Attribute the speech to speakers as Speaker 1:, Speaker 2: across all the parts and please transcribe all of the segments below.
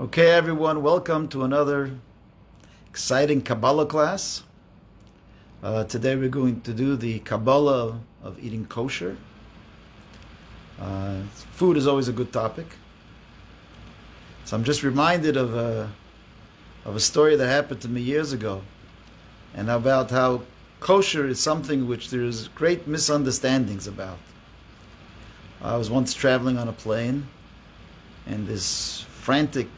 Speaker 1: Okay, everyone, welcome to another exciting Kabbalah class. Today we're going to do the Kabbalah of eating kosher. Food is always a good topic. So I'm just reminded of a story that happened to me years ago, and about how kosher is something which there's great misunderstandings about. I was once traveling on a plane, and this frantic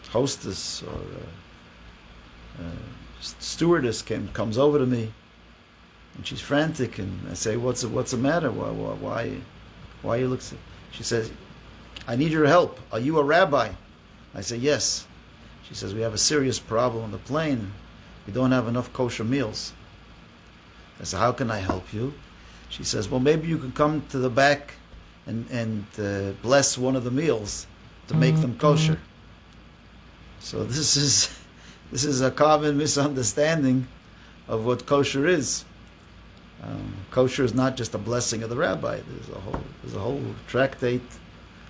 Speaker 1: hostess or stewardess comes over to me, and she's frantic, and I say, "What's the matter? Why you look so?" She says, "I need your help. Are you a rabbi?" I say, "Yes." She says, "We have a serious problem on the plane. We don't have enough kosher meals." I said, "How can I help you?" She says, "Well, maybe you can come to the back and bless one of the meals to make them kosher." So this is a common misunderstanding of what kosher is. Kosher is not just a blessing of the rabbi. There's a whole tractate,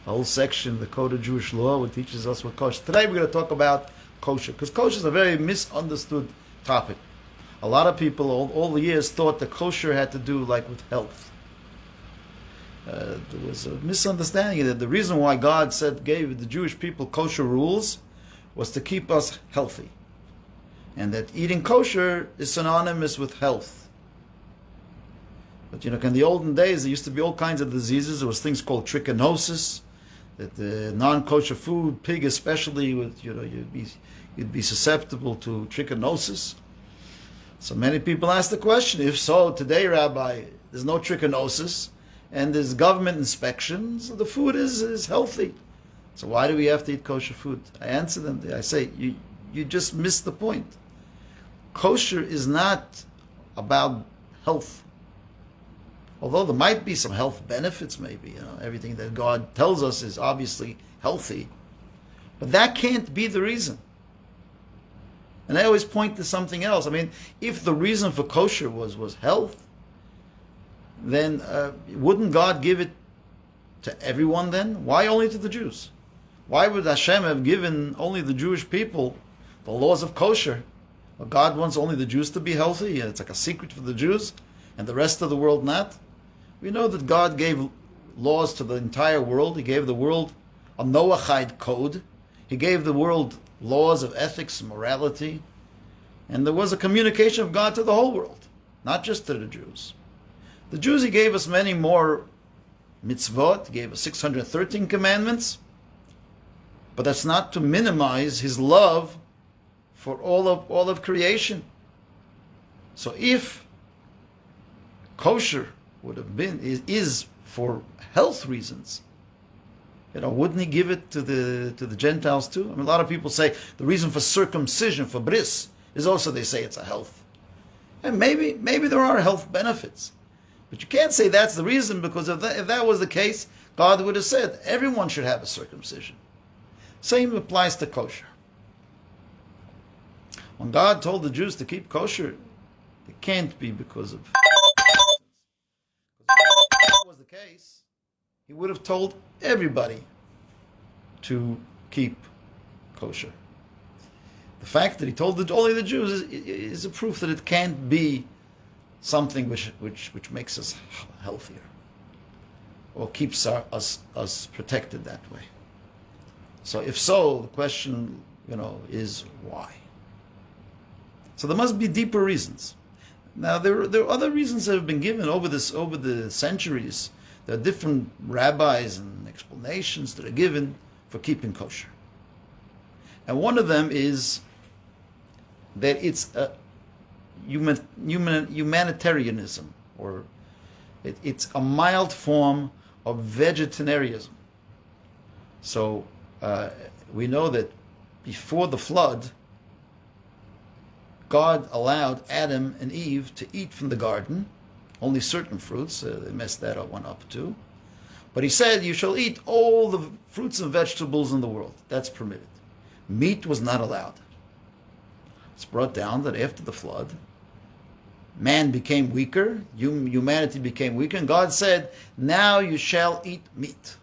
Speaker 1: a whole section, the Code of Jewish Law, which teaches us what kosher. Today we're going to talk about kosher, because kosher is a very misunderstood topic. A lot of people all the years thought that kosher had to do like with health. There was a misunderstanding that the reason why God gave the Jewish people kosher rules was to keep us healthy, and that eating kosher is synonymous with health. But in the olden days, there used to be all kinds of diseases. There was things called trichinosis, that the non-kosher food, pig especially, you'd be susceptible to trichinosis. So many people ask the question, if so, today, Rabbi, there's no trichinosis, and there's government inspections, the food is healthy. So why do we have to eat kosher food? I answer them, I say, you just missed the point. Kosher is not about health. Although there might be some health benefits, maybe, everything that God tells us is obviously healthy, but that can't be the reason. And I always point to something else. I mean, if the reason for kosher was health, then wouldn't God give it to everyone then? Why only to the Jews? Why would Hashem have given only the Jewish people the laws of kosher? Well, God wants only the Jews to be healthy, and it's like a secret for the Jews, and the rest of the world not. We know that God gave laws to the entire world. He gave the world a Noahide code. He gave the world laws of ethics and morality. And there was a communication of God to the whole world, not just to the Jews. The Jews, He gave us many more mitzvot. He gave us 613 commandments. But that's not to minimize His love for all of creation. So if kosher would have been, is for health reasons, wouldn't He give it to the Gentiles too? I mean, a lot of people say the reason for circumcision, for bris, is also, they say, it's a health. And maybe there are health benefits. But you can't say that's the reason, because if that was the case, God would have said everyone should have a circumcision. Same applies to kosher. When God told the Jews to keep kosher, it can't be because of... If that was the case, He would have told everybody to keep kosher. The fact that He told only the Jews is a proof that it can't be something which makes us healthier, or keeps us protected that way. So if so, the question, is why? So there must be deeper reasons. Now there are other reasons that have been given over the centuries. There are different rabbis and explanations that are given for keeping kosher. And one of them is that it's a humanitarianism, or it's a mild form of vegetarianism. So we know that before the flood, God allowed Adam and Eve to eat from the garden, only certain fruits. They messed that one up too. But He said, you shall eat all the fruits and vegetables in the world. That's permitted. Meat was not allowed. It's brought down that after the flood, man became weaker, humanity became weaker, and God said, now you shall eat meat.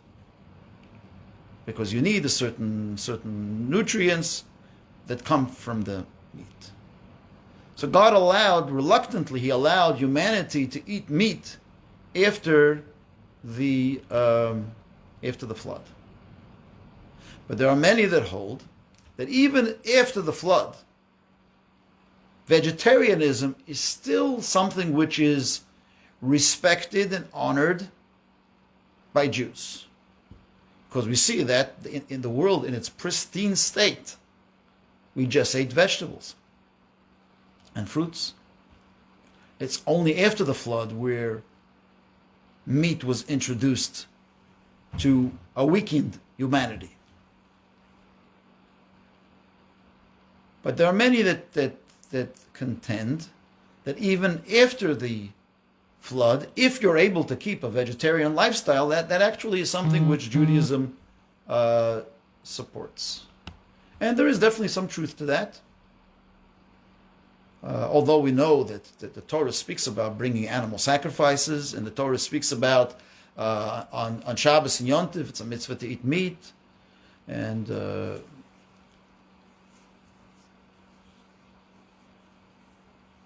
Speaker 1: because you need a certain nutrients that come from the meat. So God reluctantly, He allowed humanity to eat meat after the flood. But there are many that hold that even after the flood, vegetarianism is still something which is respected and honored by Jews. Because we see that in the world in its pristine state, we just ate vegetables and fruits. It's only after the flood where meat was introduced to a weakened humanity. But there are many that contend that even after the flood, if you're able to keep a vegetarian lifestyle, that actually is something which Judaism supports. And there is definitely some truth to that. Although we know that the Torah speaks about bringing animal sacrifices, and the Torah speaks about on Shabbos and Yom Tov, it's a mitzvah to eat meat, and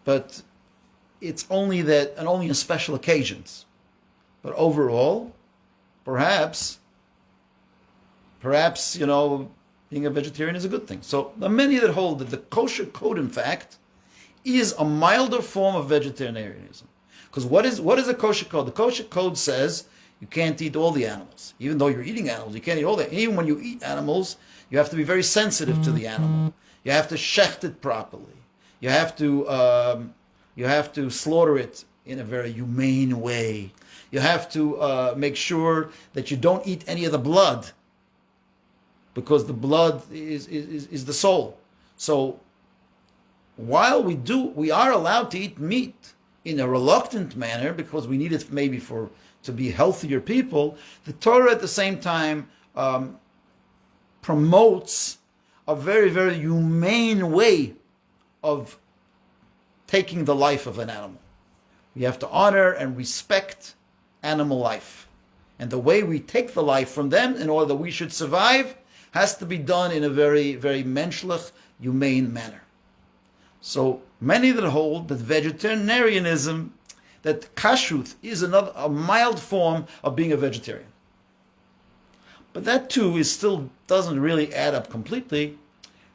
Speaker 1: but it's only that, and only on special occasions. But overall, perhaps, being a vegetarian is a good thing. So there are many that hold that the kosher code, in fact, is a milder form of vegetarianism. Because what is a kosher code? The kosher code says you can't eat all the animals. Even though you're eating animals, you can't eat all that. Even when you eat animals, you have to be very sensitive to the animal. You have to shecht it properly. You have to slaughter it in a very humane way. You have to make sure that you don't eat any of the blood, because the blood is the soul. So while we are allowed to eat meat in a reluctant manner because we need it maybe to be healthier people, the Torah at the same time promotes a very, very humane way of taking the life of an animal. We have to honor and respect animal life. And the way we take the life from them in order that we should survive has to be done in a very, very menschlich, humane manner. So many that hold that vegetarianism, that kashrut is a mild form of being a vegetarian. But that too still doesn't really add up completely,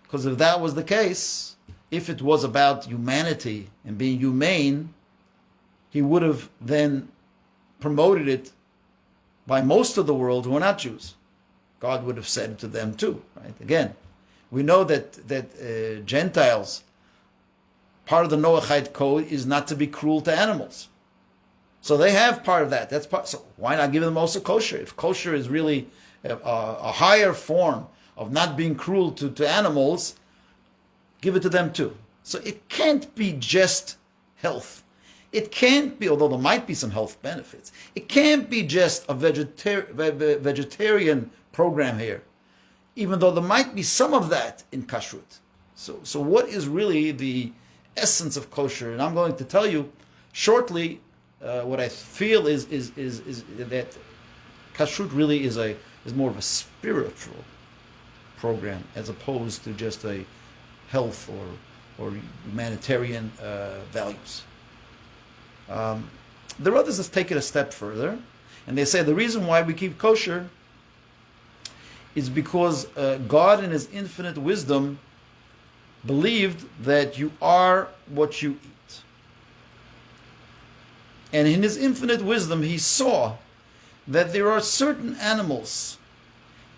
Speaker 1: because if that was the case, if it was about humanity and being humane, he would have then promoted it by most of the world who are not Jews. God would have said to them too, right? Again, we know that Gentiles, part of the Noahide code is not to be cruel to animals. So they have part of that. So why not give them also kosher? If kosher is really a higher form of not being cruel to animals, give it to them too. So it can't be just health. It can't be, although there might be some health benefits, it can't be just a vegetarian program here, even though there might be some of that in kashrut. So what is really the essence of kosher? And I'm going to tell you shortly what I feel is that kashrut really is more of a spiritual program as opposed to just a health or humanitarian values. There are others that take it a step further, and they say the reason why we keep kosher is because God in His infinite wisdom believed that you are what you eat. And in His infinite wisdom, He saw that there are certain animals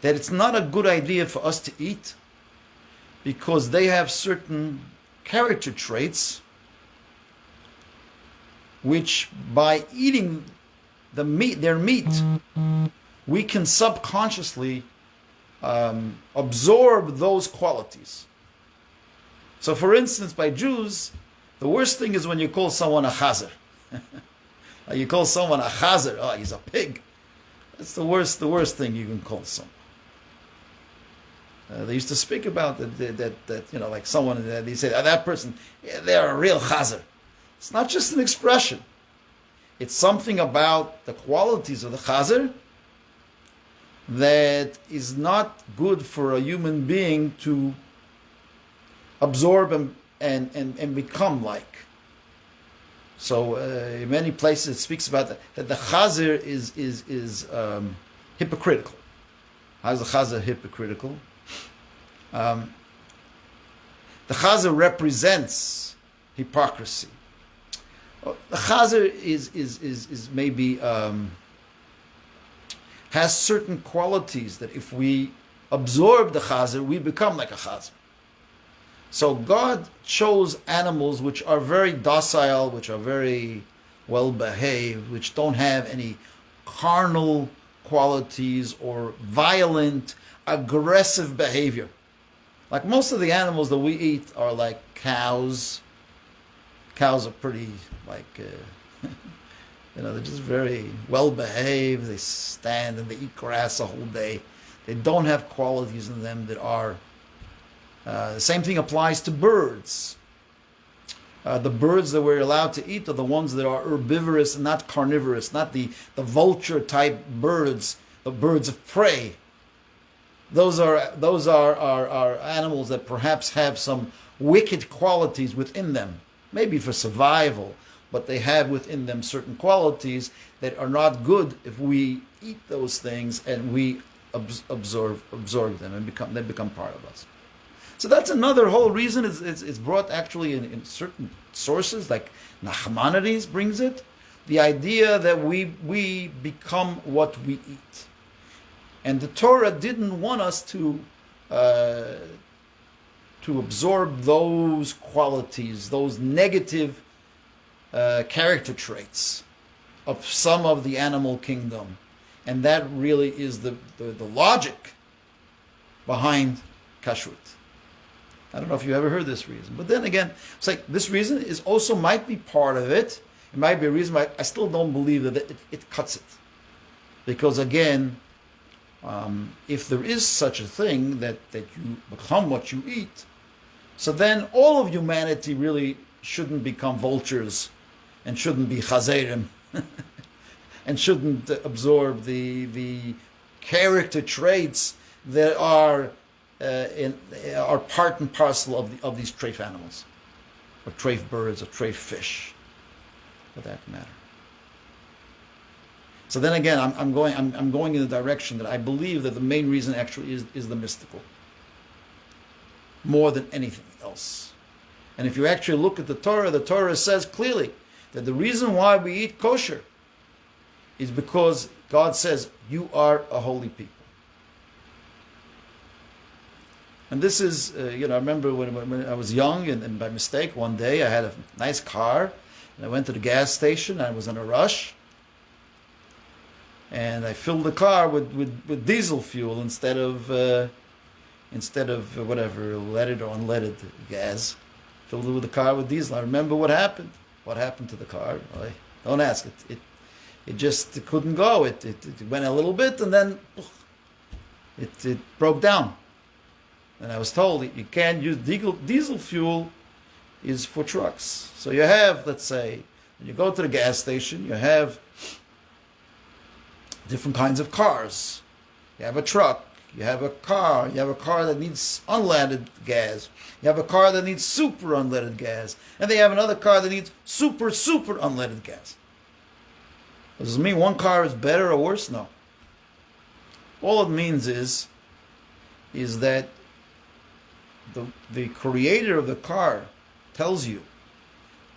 Speaker 1: that it's not a good idea for us to eat because they have certain character traits which by eating their meat, we can subconsciously absorb those qualities. So for instance, by Jews, the worst thing is when you call someone a chazer. You call someone a chazer, oh, he's a pig. That's the worst thing you can call someone. They used to speak about that like someone, they say, that person, yeah, they're a real chazer. It's not just an expression. It's something about the qualities of the chazer that is not good for a human being to absorb and become like. So in many places it speaks about that the Chazir is hypocritical. How is the Chazir hypocritical? The Chazir represents hypocrisy. The Chazir is maybe has certain qualities that if we absorb the Chazir, we become like a Chazir. So God chose animals which are very docile, which are very well behaved, which don't have any carnal qualities or violent, aggressive behavior. Like most of the animals that we eat are like cows. Cows are pretty they're just very well behaved. They stand and they eat grass the whole day. They don't have qualities in them that are. The same thing applies to birds. The birds that we're allowed to eat are the ones that are herbivorous and not carnivorous, not the vulture type birds, the birds of prey. Those are animals that perhaps have some wicked qualities within them, maybe for survival, but they have within them certain qualities that are not good if we eat those things and we absorb them and they become part of us. So that's another whole reason. It's brought actually in certain sources, like Nachmanides brings it, the idea that we become what we eat. And the Torah didn't want us to absorb those qualities, those negative character traits of some of the animal kingdom. And that really is the logic behind kashrut. I don't know if you ever heard this reason. But then again, it's like this reason is also might be part of it. It might be a reason why I still don't believe that it cuts it. Because again, if there is such a thing that you become what you eat, so then all of humanity really shouldn't become vultures and shouldn't be chazerim and shouldn't absorb the character traits that are part and parcel of these treif animals, or treif birds, or treif fish, for that matter. So then again, I'm going in the direction that I believe that the main reason actually is the mystical, more than anything else. And if you actually look at the Torah says clearly that the reason why we eat kosher is because God says you are a holy people. And this is, I remember when I was young, and by mistake, one day I had a nice car, and I went to the gas station, and I was in a rush, and I filled the car with diesel fuel instead of whatever, leaded or unleaded gas. Filled it with the car with diesel. I remember what happened. What happened to the car? Don't ask it. It just couldn't go. It went a little bit, and then it broke down. And I was told you can't use diesel fuel is for trucks. So you have, let's say, when you go to the gas station, you have different kinds of cars. You have a truck, you have a car that needs unleaded gas. You have a car that needs super unleaded gas. And they have another car that needs super unleaded gas. Does it mean one car is better or worse? No. All it means is that the creator of the car tells you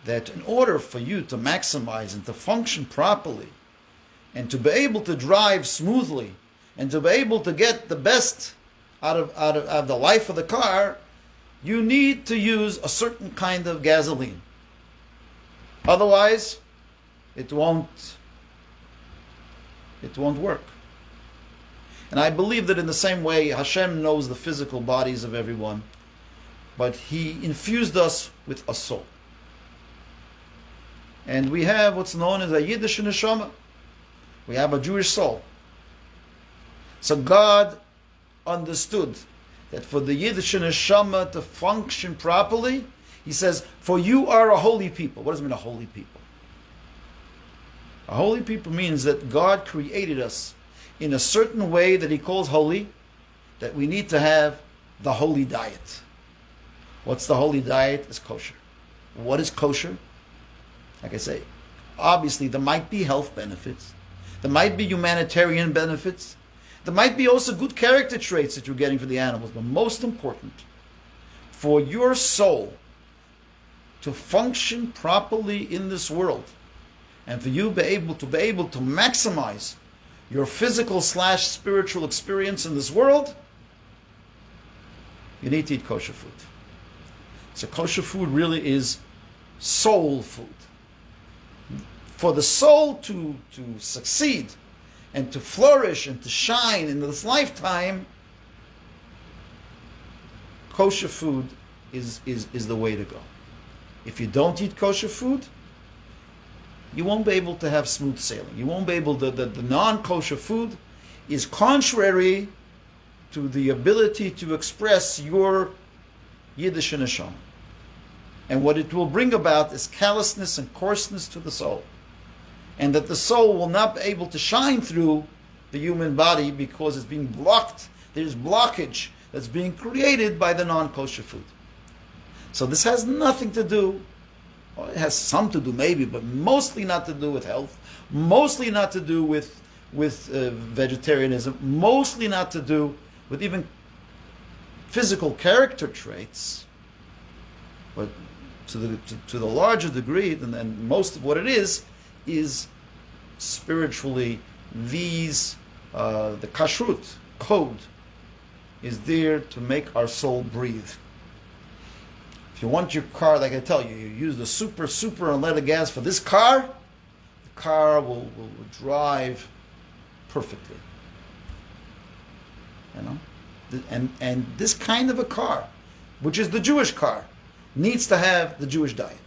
Speaker 1: that in order for you to maximize and to function properly and to be able to drive smoothly and to be able to get the best out of the life of the car, you need to use a certain kind of gasoline. Otherwise, it won't work. And I believe that in the same way, Hashem knows the physical bodies of everyone, but He infused us with a soul. And we have what's known as a Yiddish neshama. We have a Jewish soul. So God understood that for the Yiddish neshama to function properly, He says, for you are a holy people. What does it mean, a holy people? A holy people means that God created us in a certain way that he calls holy, that we need to have the holy diet. What's the holy diet? It's kosher. What is kosher? Like I say, obviously there might be health benefits. There might be humanitarian benefits. There might be also good character traits that you're getting from the animals. But most important, for your soul to function properly in this world, and for you to be able to maximize your physical / spiritual experience in this world, you need to eat kosher food. So kosher food really is soul food. For the soul to succeed and to flourish and to shine in this lifetime, kosher food is the way to go. If you don't eat kosher food, you won't be able to have smooth sailing. You won't be able to, the non-kosher food is contrary to the ability to express your Yiddish neshama. And what it will bring about is callousness and coarseness to the soul. And that the soul will not be able to shine through the human body because it's being blocked. There's blockage that's being created by the non-kosher food. So this has nothing to do, well, it has some to do maybe, but mostly not to do with health, mostly not to do with vegetarianism, mostly not to do with even physical character traits, but to the larger degree, and most of what it is spiritually these, the kashrut code is there to make our soul breathe. If you want your car, like I tell you, you use the super unleaded gas for this car, the car will drive perfectly. You know? And this kind of a car, which is the Jewish car, needs to have the Jewish diet.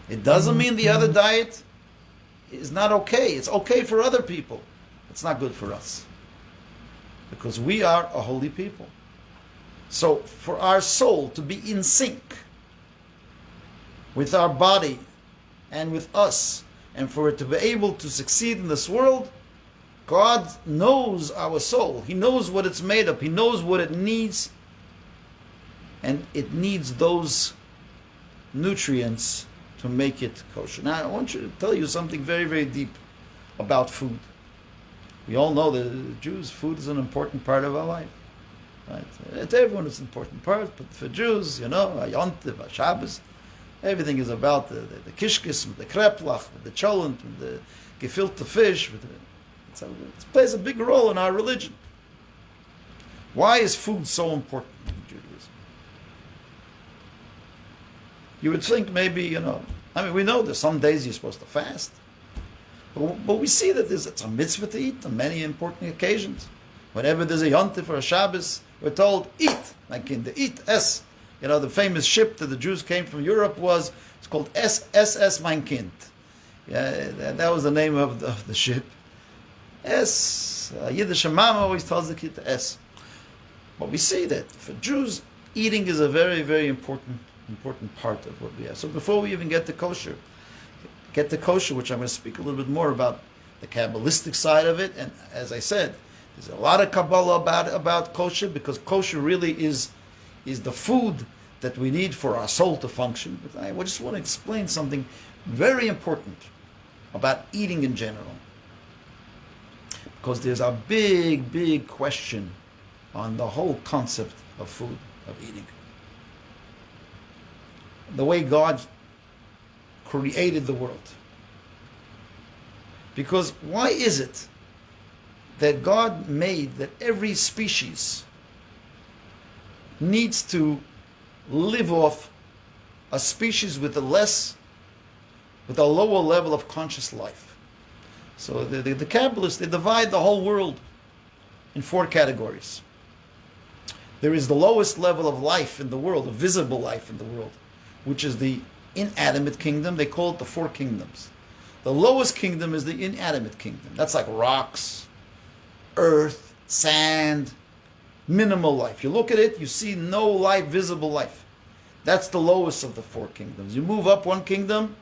Speaker 1: It doesn't mean the other diet is not okay. It's okay for other people. It's not good for us. Because we are a holy people. So for our soul to be in sync with our body and with us, and for it to be able to succeed in this world, God knows our soul. He knows what it's made of. He knows what it needs. And it needs those nutrients to make it kosher. Now, I want you to tell you something very, very deep about food. We all know that Jews, food is an important part of our life. Right? To everyone it's an important part, but for Jews, you know, Yontif, Shabbos, everything is about the kishkis, the kreplach, the cholent, the gefilte fish. It plays a big role in our religion. Why is food so important in Judaism? You would think maybe, you know, I mean, we know there's some days you're supposed to fast. But we see that it's a mitzvah to eat on many important occasions. Whenever there's a yontif or a Shabbos, we're told, eat, my kind, eat, es. You know, the famous ship that the Jews came from Europe it's called SS mein Kind. Yeah, that was the name of the ship. Es, Yiddish mama always tells the kid to es. But we see that for Jews, eating is a very, very important part of what we have. So before we even get to kosher, which I'm going to speak a little bit more about the Kabbalistic side of it, and as I said, there's a lot of Kabbalah about kosher, because kosher really is the food that we need for our soul to function. But I just want to explain something very important about eating in general, because there's a big question on the whole concept of food, of eating. The way God created the world. Because why is it that God made that every species needs to live off a species with a lower level of conscious life? So the Kabbalists, they divide the whole world in 4 categories. There is the lowest level of life in the world, of visible life in the world, which is the inanimate kingdom. They call it the 4 kingdoms. The lowest kingdom is the inanimate kingdom. That's like rocks, earth, sand, minimal life. You look at it, you see no life, visible life. That's the lowest of the 4 kingdoms. You move up 1 kingdom,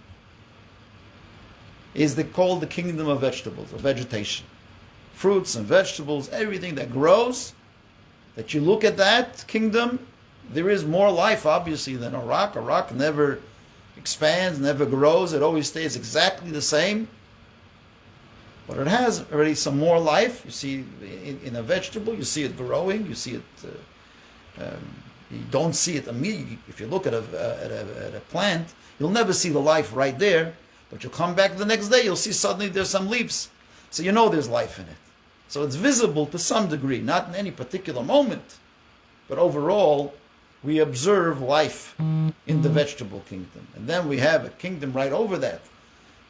Speaker 1: is called the kingdom of vegetables, of vegetation. fruits and vegetables, everything that grows, that you look at that kingdom, there is more life, obviously, than a rock. A rock never expands, never grows. It always stays exactly the same. But it has already some more life. You see in a vegetable, you see it growing. You see it. You don't see it immediately. If you look at a plant, you'll never see the life right there. But you'll come back the next day, you'll see suddenly there's some leaves. So you know there's life in it. So it's visible to some degree, not in any particular moment. But overall, we observe life in the vegetable kingdom. And then we have a kingdom right over that.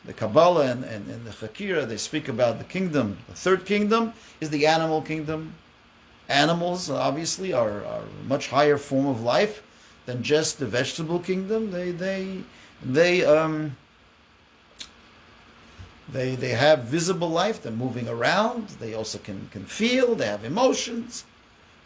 Speaker 1: The Kabbalah and the Chakira, they speak about the kingdom. The third kingdom is the animal kingdom. Animals, obviously, are a much higher form of life than just the vegetable kingdom. They have visible life. They're moving around. They also can feel. They have emotions.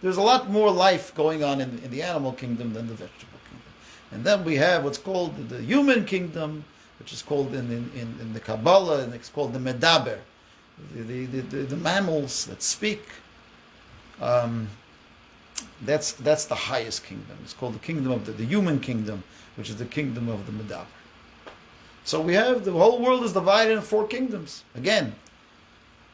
Speaker 1: There's a lot more life going on in the animal kingdom than the vegetable kingdom. And then we have what's called the human kingdom, which is called in the Kabbalah, and it's called the Medaber, the mammals that speak. That's the highest kingdom. It's called the kingdom of the human kingdom, which is the kingdom of the Medaber. So we have the whole world is divided in 4 kingdoms. Again,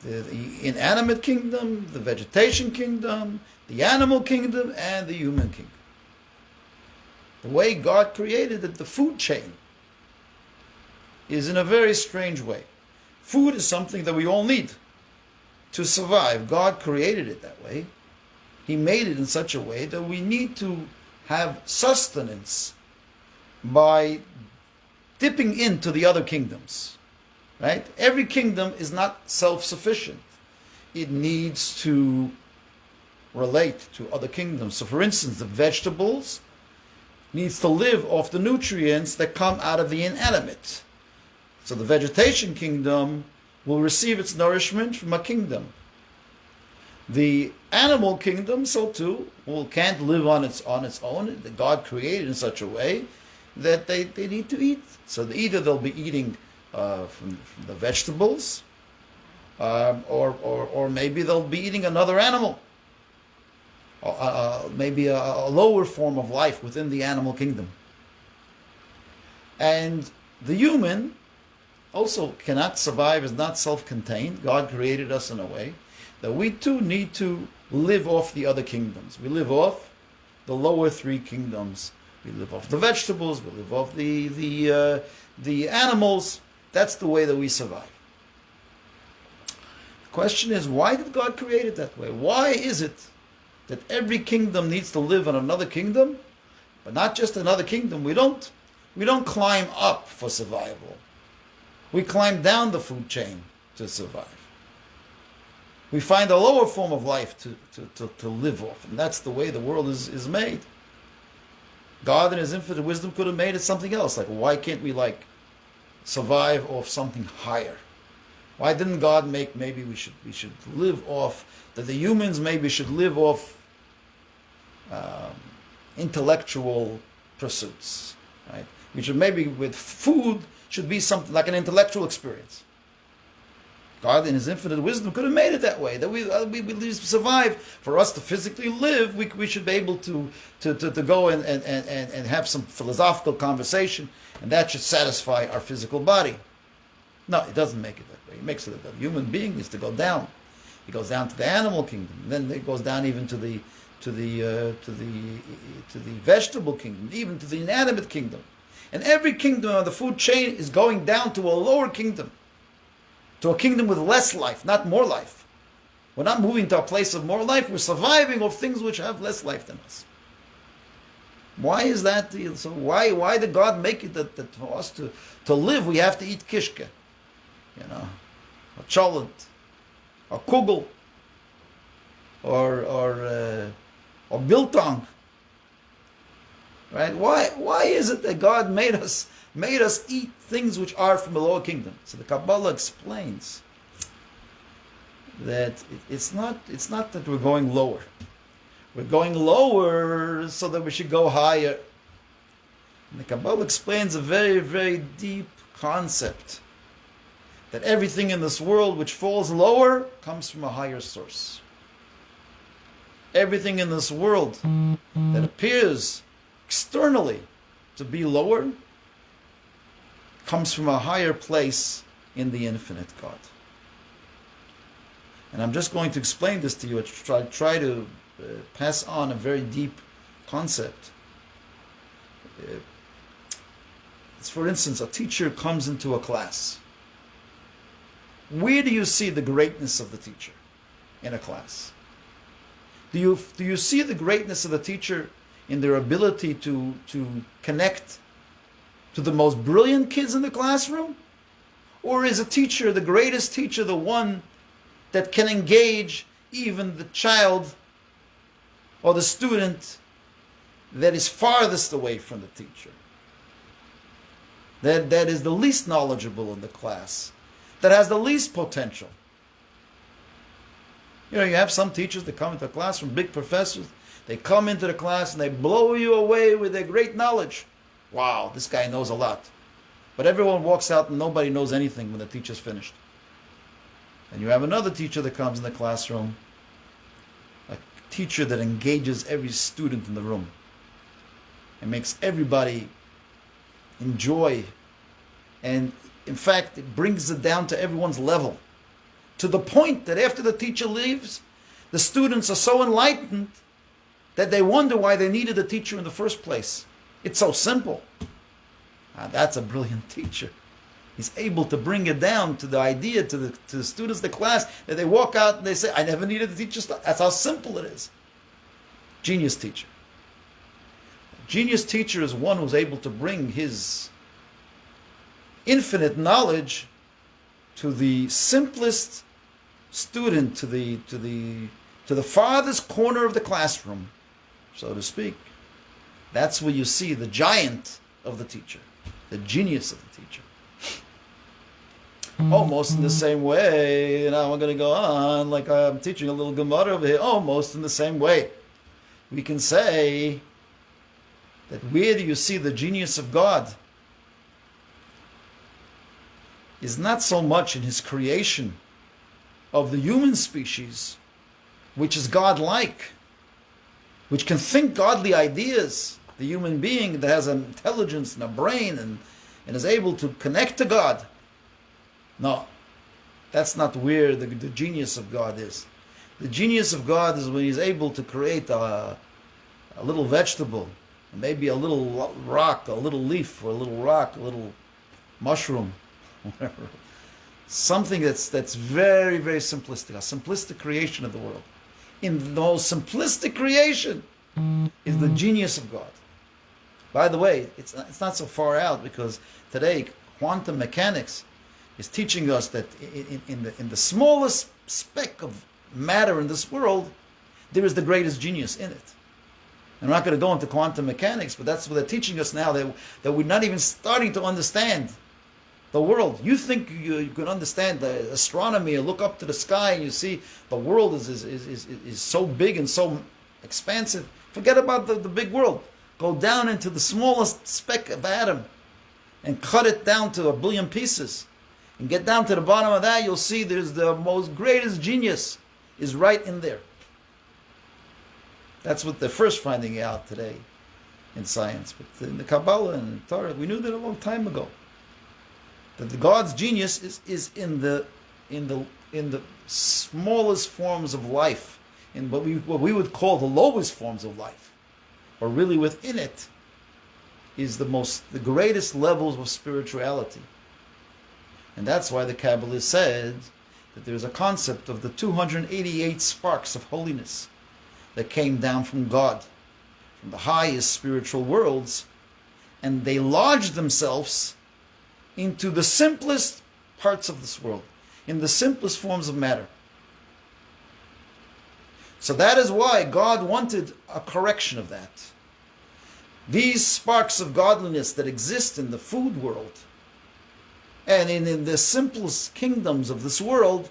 Speaker 1: the inanimate kingdom, the vegetation kingdom, the animal kingdom, and the human kingdom. The way God created it, the food chain, is in a very strange way. Food is something that we all need to survive. God created it that way. He made it in such a way that we need to have sustenance by dipping into the other kingdoms. Right? Every kingdom is not self-sufficient. It needs to relate to other kingdoms. So for instance, the vegetables needs to live off the nutrients that come out of the inanimate. So the vegetation kingdom will receive its nourishment from a kingdom. The animal kingdom, so too, can't live on its own. God created in such a way that they need to eat. So either they'll be eating from the vegetables, or maybe they'll be eating another animal, maybe a lower form of life within the animal kingdom. And the human also cannot survive, is not self-contained. God created us in a way that we too need to live off the other kingdoms. We live off the lower 3 kingdoms. We live off the vegetables. We live off the animals. That's the way that we survive. The question is, why did God create it that way? Why is it that every kingdom needs to live in another kingdom, but not just another kingdom? We don't climb up for survival. We climb down the food chain to survive. We find a lower form of life to live off, and that's the way the world is made. God in His infinite wisdom could have made it something else. Like, why can't we survive off something higher? Why didn't God make, maybe we should live off, that the humans maybe should live off intellectual pursuits, right? We should maybe, with food, should be something like an intellectual experience. God in His infinite wisdom could have made it that way, that we survive. For us to physically live, we should be able to go and have some philosophical conversation, and that should satisfy our physical body. No, it doesn't make it that way. It makes it that the human being needs to go down. He goes down to the animal kingdom, and then it goes down even to the vegetable kingdom, even to the inanimate kingdom. And every kingdom on the food chain is going down to a lower kingdom, to a kingdom with less life, not more life. We're not moving to a place of more life. We're surviving of things which have less life than us. Why is that? So why did God make it that for us to live we have to eat kishke, or cholent, or kugel, or biltong? Right? Why is it that God made us eat things which are from the lower kingdom? So the Kabbalah explains that it's not that we're going lower. We're going lower so that we should go higher. And the Kabbalah explains a very, very deep concept that everything in this world which falls lower comes from a higher source. Everything in this world that appears externally to be lower comes from a higher place in the infinite God. And I'm just going to explain this to you, try to pass on a very deep concept. It's, for instance, a teacher comes into a class. Where do you see the greatness of the teacher in a class? Do you see the greatness of the teacher in their ability to connect to the most brilliant kids in the classroom? Or is a teacher, the greatest teacher, the one that can engage even the child or the student that is farthest away from the teacher? That is the least knowledgeable in the class, that has the least potential. You know, you have some teachers that come into the classroom, big professors, they come into the class and they blow you away with their great knowledge. Wow, this guy knows a lot. But everyone walks out and nobody knows anything when the teacher's finished. And you have another teacher that comes in the classroom, a teacher that engages every student in the room and makes everybody enjoy, and in fact it brings it down to everyone's level, to the point that after the teacher leaves, the students are so enlightened that they wonder why they needed a teacher in the first place. It's so simple. That's a brilliant teacher. He's able to bring it down to the idea, to the students, the class, that they walk out and they say, I never needed a teacher. That's how simple it is. Genius teacher. Genius teacher is one who's able to bring his infinite knowledge to the simplest student, to the farthest corner of the classroom, so to speak. That's where you see the giant of the teacher, the genius of the teacher. Almost in the same way, now I'm going to go on like I'm teaching a little Gemara over here, almost in the same way. We can say that where do you see the genius of God is not so much in his creation of the human species, which is God-like, which can think godly ideas, the human being that has an intelligence and a brain and is able to connect to God. No, that's not where the genius of God is. The genius of God is when he's able to create a little vegetable, maybe a little rock, a little leaf, or a little rock, a little mushroom, whatever. Something that's very, very simplistic, a simplistic creation of the world. In the most simplistic creation is the genius of God. By the way, it's not so far out, because today quantum mechanics is teaching us that in the smallest speck of matter in this world, there is the greatest genius in it. I'm not going to go into quantum mechanics, but that's what they're teaching us now, that we're not even starting to understand the world. You think you can understand the astronomy and look up to the sky and you see the world is so big and so expansive. Forget about the big world. Go down into the smallest speck of atom and cut it down to 1 billion pieces. And get down to the bottom of that, you'll see there's the most greatest genius is right in there. That's what they're first finding out today in science. But in the Kabbalah and Torah, we knew that a long time ago. That the God's genius is in the smallest forms of life, in what we would call the lowest forms of life, or really within it is the greatest levels of spirituality. And that's why the Kabbalah said that there's a concept of the 288 sparks of holiness that came down from God, from the highest spiritual worlds, and they lodged themselves into the simplest parts of this world, in the simplest forms of matter. So that is why God wanted a correction of that. These sparks of godliness that exist in the food world and in the simplest kingdoms of this world,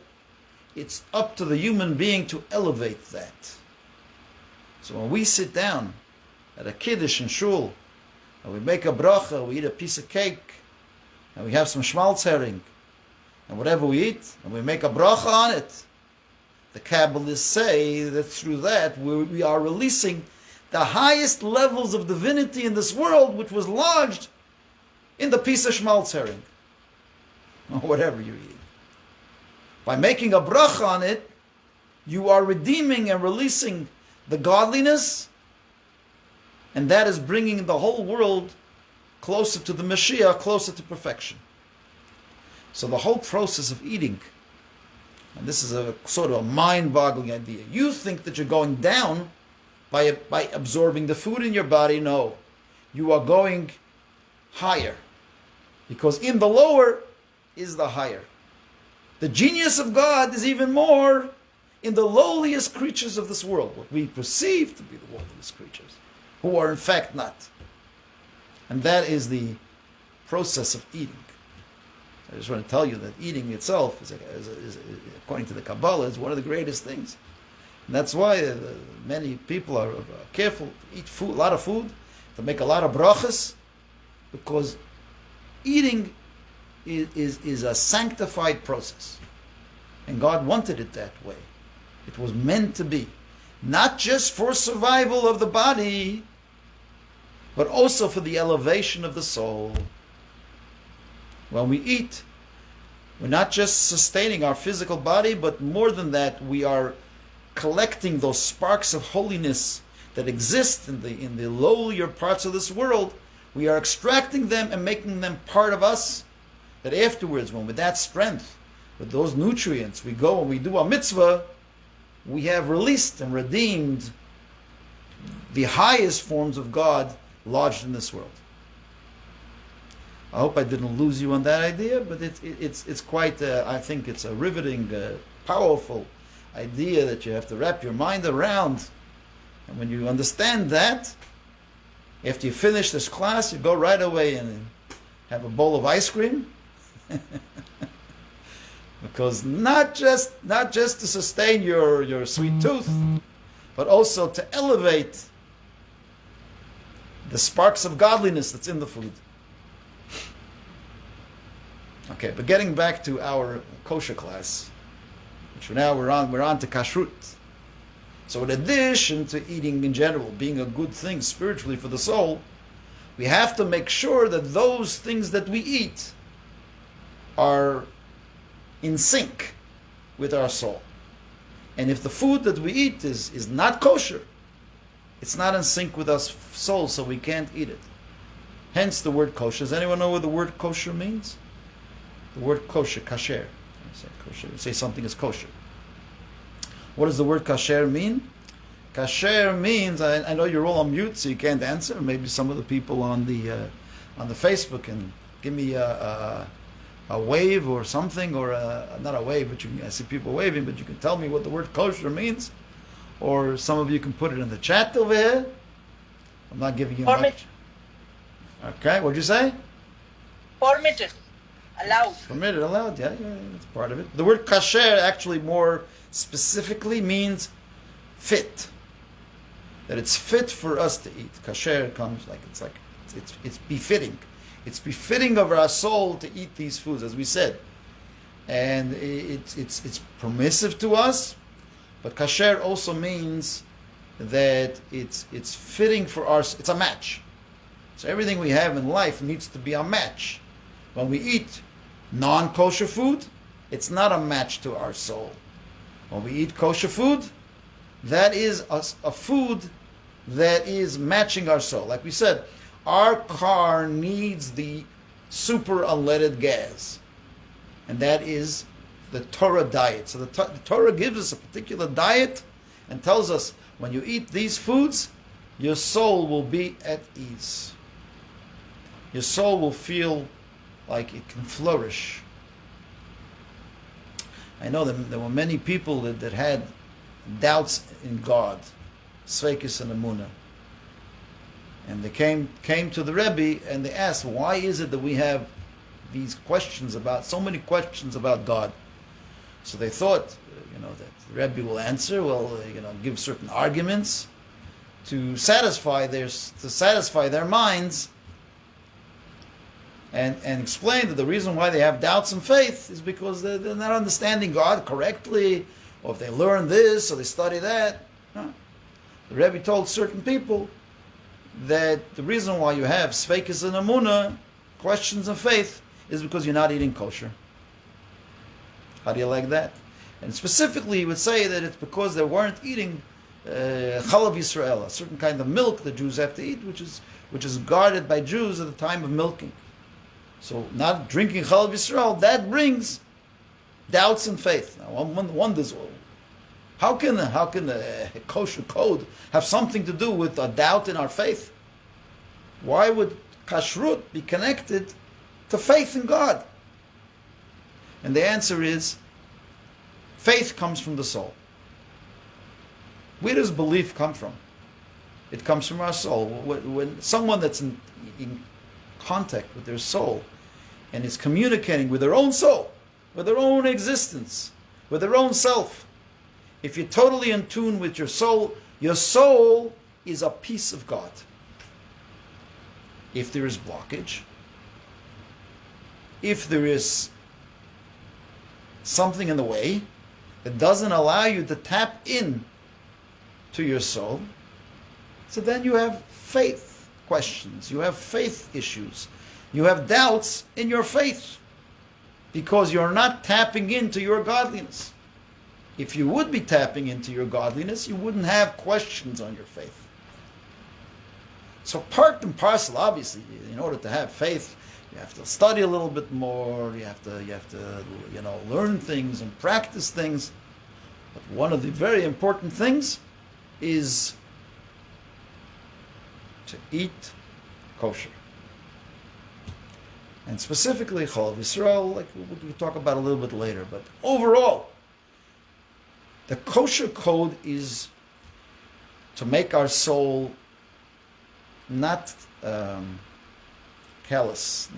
Speaker 1: it's up to the human being to elevate that. So when we sit down at a kiddush in shul, and we make a bracha, we eat a piece of cake, and we have some schmaltz herring, And whatever we eat, and we make a bracha on it, the Kabbalists say that through that we are releasing the highest levels of divinity in this world, which was lodged in the piece of schmaltz herring, or whatever you eat. By making a bracha on it, you are redeeming and releasing the godliness, and that is bringing the whole world closer to the Mashiach, closer to perfection. So the whole process of eating, and this is a sort of a mind-boggling idea. You think that you're going down by absorbing the food in your body. No, you are going higher, because in the lower is the higher. The genius of God is even more in the lowliest creatures of this world, what we perceive to be the lowliest creatures, who are in fact not. And that is the process of eating. I just want to tell you that eating itself, is according to the Kabbalah, is one of the greatest things. And that's why many people are careful to eat food, a lot of food, to make a lot of brachas, because eating is a sanctified process. And God wanted it that way. It was meant to be. Not just for survival of the body, but also for the elevation of the soul. When we eat, we're not just sustaining our physical body, but more than that, we are collecting those sparks of holiness that exist in the lowlier parts of this world. We are extracting them and making them part of us, that afterwards, when with that strength, with those nutrients, we go and we do a mitzvah, we have released and redeemed the highest forms of God lodged in this world. I hope I didn't lose you on that idea, but it's quite, I think it's a riveting, powerful idea that you have to wrap your mind around. And when you understand that, after you finish this class, you go right away and have a bowl of ice cream. Because not just to sustain your sweet tooth, but also to elevate the sparks of godliness that's in the food. Okay, but getting back to our kosher class, which now we're on to kashrut. So in addition to eating in general being a good thing spiritually for the soul, we have to make sure that those things that we eat are in sync with our soul. And if the food that we eat is not kosher, it's not in sync with our soul, so we can't eat it. Hence the word kosher. Does anyone know what the word kosher means? The word kosher, kasher. Say something is kosher. What does the word kasher mean? Kasher means, I know you're all on mute, so you can't answer. Maybe some of the people on the Facebook can give me a wave or something, or not a wave, but I see people waving, but you can tell me what the word kosher means. Or some of you can put it in the chat over here. I'm not giving you much. Okay, what'd you say?
Speaker 2: Permitted. Allowed.
Speaker 1: Permitted, allowed, yeah, that's part of it. The word kasher actually more specifically means fit. That it's fit for us to eat. Kasher comes it's befitting. It's befitting of our soul to eat these foods, as we said. And it's permissive to us, but kasher also means that it's fitting for us, it's a match. So everything we have in life needs to be a match. When we eat non-kosher food, it's not a match to our soul. When we eat kosher food, that is a food that is matching our soul. Like we said, our car needs the super unleaded gas. And that is the Torah diet. So the Torah gives us a particular diet and tells us, when you eat these foods, your soul will be at ease. Your soul will feel like it can flourish. I know that there were many people that had doubts in God, Sveikis and Amunah. And they came to the Rebbe and they asked, why is it that we have these questions so many questions about God? So they thought, that the Rebbe will answer, give certain arguments to satisfy their minds. and explain that the reason why they have doubts and faith is because they're not understanding God correctly, or if they learn this or they study that. No. The Rebbe told certain people that the reason why you have sveikis and emunah, questions of faith, is because you're not eating kosher. How do you like that? And specifically, he would say that it's because they weren't eating chalav Yisrael, a certain kind of milk the Jews have to eat, which is guarded by Jews at the time of milking. So, not drinking chalav Yisrael, that brings doubts and faith. Now, one wonders, well, how can the kosher code have something to do with a doubt in our faith? Why would kashrut be connected to faith in God? And the answer is, faith comes from the soul. Where does belief come from? It comes from our soul. When someone that's in contact with their soul and is communicating with their own soul, with their own existence, with their own self, if you're totally in tune with your soul is a piece of God. If there is blockage, if there is something in the way that doesn't allow you to tap in to your soul, so then you have faith questions, you have faith issues, you have doubts in your faith because you're not tapping into your godliness. If you would be tapping into your godliness, you wouldn't have questions on your faith. So part and parcel, obviously, in order to have faith, you have to study a little bit more, you have to learn things and practice things. But one of the very important things is to eat kosher. And specifically, chalav Yisrael, like we'll talk about a little bit later. But overall, the kosher code is to make our soul not callous,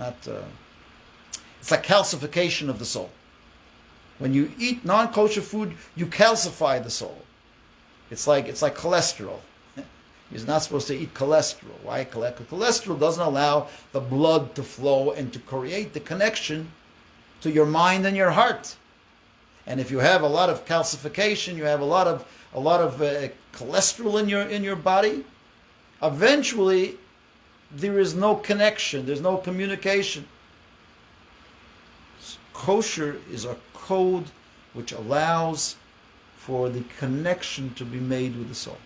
Speaker 1: it's like calcification of the soul. When you eat non-kosher food, you calcify the soul. It's like cholesterol. You're not supposed to eat cholesterol. Why? Because cholesterol doesn't allow the blood to flow and to create the connection to your mind and your heart. And if you have a lot of calcification, you have a lot of cholesterol in your body, eventually there is no connection, there's no communication. Kosher is a code which allows for the connection to be made with the soul.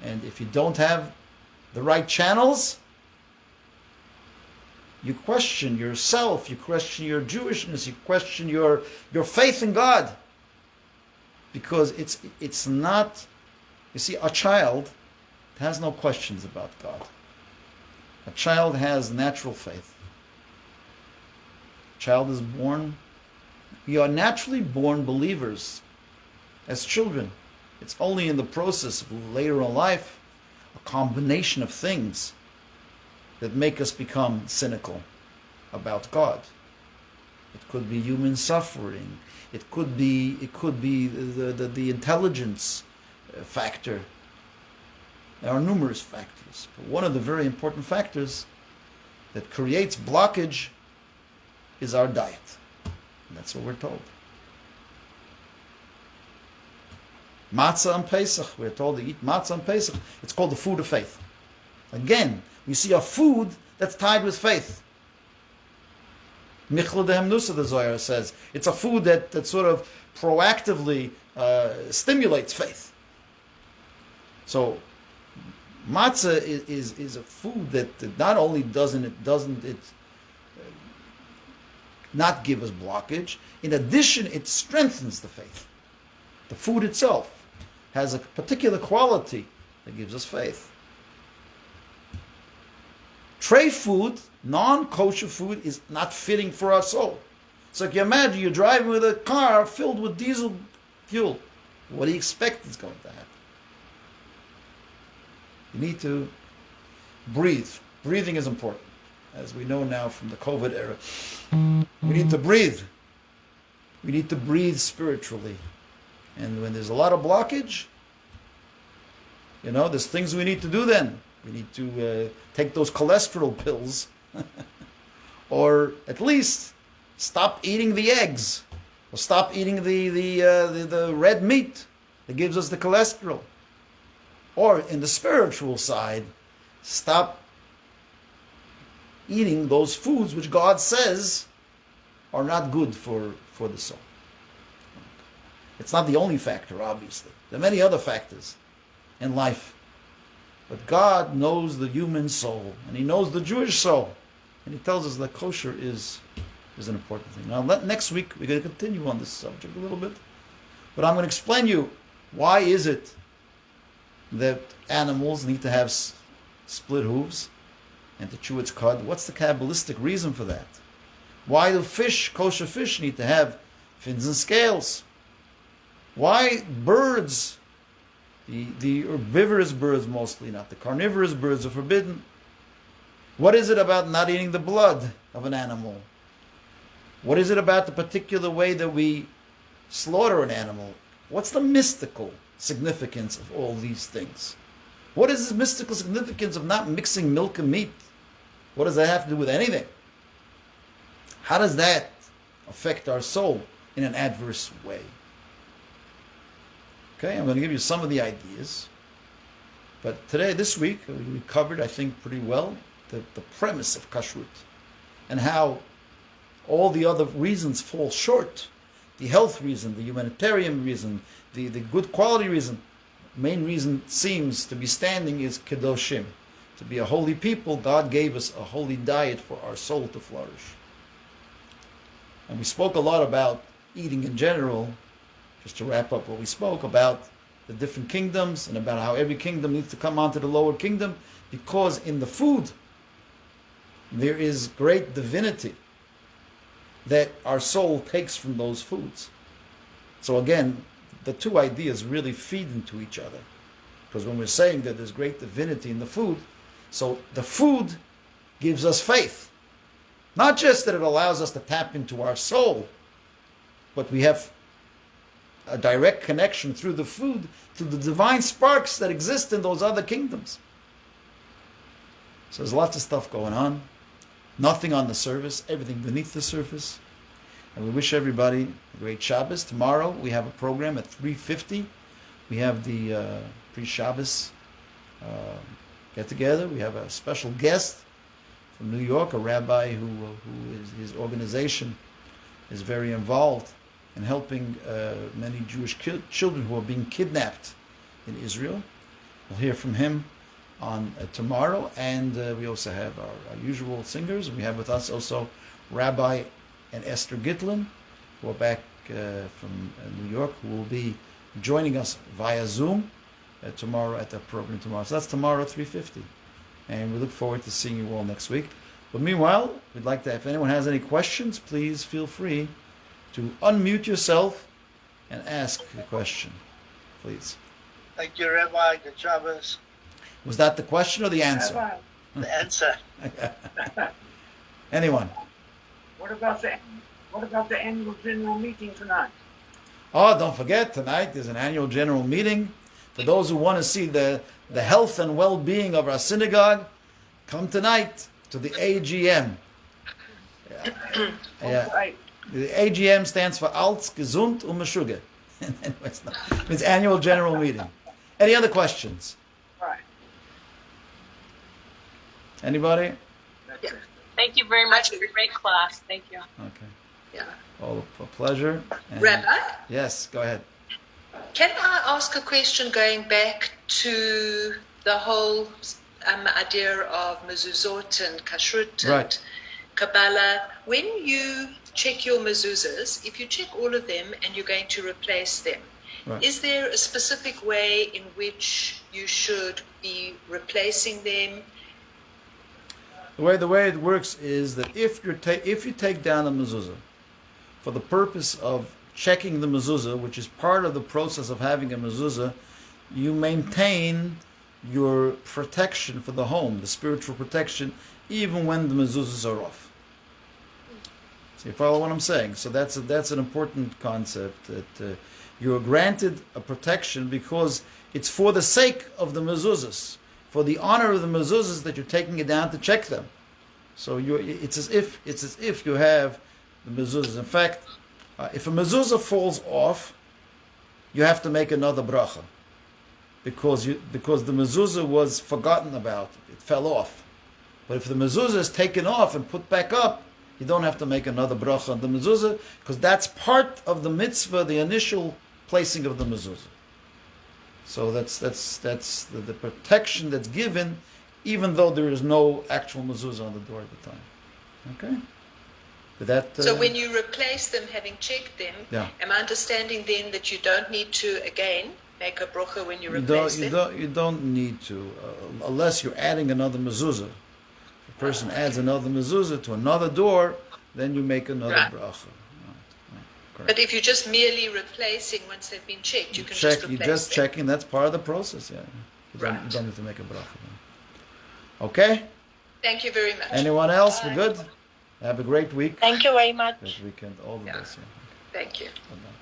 Speaker 1: And if you don't have the right channels, you question yourself, you question your Jewishness, you question your faith in God. Because it's not, you see, a child has no questions about God. A child has natural faith. A child is born, we are naturally born believers as children. It's only in the process of later in life, a combination of things that make us become cynical about God. It could be human suffering. It could be the intelligence factor. There are numerous factors, but one of the very important factors that creates blockage is our diet. And that's what we're told. Matzah on Pesach, we're told to eat matzah on Pesach. It's called the food of faith. Again, we see a food that's tied with faith. Michla dehem nusa, the Zohar says. It's a food that sort of proactively stimulates faith. So, matzah is a food that not only doesn't it not give us blockage, in addition, it strengthens the faith. The food itself has a particular quality that gives us faith. Tray food, non-kosher food, is not fitting for our soul. So if you imagine you're driving with a car filled with diesel fuel. What do you expect is going to happen? You need to breathe. Breathing is important. As we know now from the COVID era, we need to breathe. We need to breathe spiritually. And when there's a lot of blockage, there's things we need to do then. We need to take those cholesterol pills or at least stop eating the eggs, or stop eating the red meat that gives us the cholesterol. Or in the spiritual side, stop eating those foods which God says are not good for the soul. It's not the only factor, obviously. There are many other factors in life. But God knows the human soul, and He knows the Jewish soul. And He tells us that kosher is an important thing. Now, next week, we're going to continue on this subject a little bit. But I'm going to explain you why is it that animals need to have split hooves and to chew its cud. What's the Kabbalistic reason for that? Why do kosher fish, need to have fins and scales? Why birds, the herbivorous birds mostly, not the carnivorous birds, are forbidden? What is it about not eating the blood of an animal? What is it about the particular way that we slaughter an animal? What's the mystical significance of all these things? What is the mystical significance of not mixing milk and meat? What does that have to do with anything? How does that affect our soul in an adverse way? Okay, I'm going to give you some of the ideas. But today, this week, we covered, I think, pretty well the premise of kashrut and how all the other reasons fall short. The health reason, the humanitarian reason, the good quality reason. Main reason seems to be standing is kedoshim. To be a holy people, God gave us a holy diet for our soul to flourish. And we spoke a lot about eating in general, just to wrap up what we spoke about the different kingdoms and about how every kingdom needs to come onto the lower kingdom, because in the food there is great divinity that our soul takes from those foods. So again, the two ideas really feed into each other. Because when we're saying that there's great divinity in the food, so the food gives us faith. Not just that it allows us to tap into our soul, but we have a direct connection through the food to the divine sparks that exist in those other kingdoms. So there's lots of stuff going on. Nothing on the surface, everything beneath the surface. And we wish everybody a great Shabbos. Tomorrow we have a program at 3:50. We have the pre-Shabbos get-together. We have a special guest from New York, a rabbi who is, his organization is very involved in helping many Jewish children who are being kidnapped in Israel. We'll hear from him on tomorrow, and we also have our usual singers. We have with us also Rabbi and Esther Gitlin, who are back from New York, who will be joining us via Zoom tomorrow at the program tomorrow. So that's tomorrow at 3:50. And we look forward to seeing you all next week. But meanwhile, we'd like to, if anyone has any questions, please feel free to unmute yourself and ask the question, please.
Speaker 3: Thank you, Rabbi. Good Shabbos.
Speaker 1: Was that the question or the answer?
Speaker 3: Rabbi. The answer.
Speaker 1: Anyone?
Speaker 4: What about the annual general meeting tonight?
Speaker 1: Oh, don't forget, tonight there's an annual general meeting. For those who want to see the health and well-being of our synagogue, come tonight to the AGM. Yeah. The AGM stands for Alt, Gesund und Meshuggah. It's annual general meeting. Any other questions?
Speaker 4: Right.
Speaker 1: Anybody?
Speaker 4: That's it.
Speaker 5: Thank you very much for your great class. Thank you.
Speaker 1: Okay.
Speaker 2: Yeah.
Speaker 1: All a pleasure. And
Speaker 2: Rabbi,
Speaker 1: yes, go ahead.
Speaker 2: can I ask a question going back to the whole idea of mezuzot and kashrut and
Speaker 1: Right.
Speaker 2: Kabbalah? When you check your mezuzahs, if you check all of them and you're going to replace them,
Speaker 1: Right.
Speaker 2: is there a specific way in which you should be replacing them?
Speaker 1: The way it works is that if you take down a mezuzah for the purpose of checking the mezuzah, which is part of the process of having a mezuzah, you maintain your protection for the home, the spiritual protection, even when the mezuzahs are off. So you follow what I'm saying? So that's an important concept, that you are granted a protection because it's for the sake of the mezuzahs, for the honor of the mezuzahs that you're taking it down to check them. So it's as if you have the mezuzahs. In fact, if a mezuzah falls off, you have to make another bracha because the mezuzah was forgotten about. It fell off. But if the mezuzah is taken off and put back up, you don't have to make another bracha on the mezuzah because that's part of the mitzvah, the initial placing of the mezuzah. So that's the protection that's given, even though there is no actual mezuzah on the door at the time. Okay. With that.
Speaker 2: So when you replace them, having checked them,
Speaker 1: Yeah.
Speaker 2: am I understanding then that you don't need to again make a bracha when you replace them?
Speaker 1: You don't need to unless you're adding another mezuzah. If a person adds another mezuzah to another door, then you make another
Speaker 2: Right.
Speaker 1: bracha.
Speaker 2: But if you're just merely replacing once they've been checked, you can just replace
Speaker 1: You're just
Speaker 2: them.
Speaker 1: checking. That's part of the process. Yeah. You
Speaker 2: Right.
Speaker 1: don't need to make a bracha. Okay.
Speaker 2: Thank you very much.
Speaker 1: Anyone else?
Speaker 2: Bye.
Speaker 1: We're good. Have a great week.
Speaker 5: Thank you very much.
Speaker 1: Great weekend. All the
Speaker 2: Yeah.
Speaker 1: best. Yeah.
Speaker 2: Thank you.
Speaker 1: Bye-bye.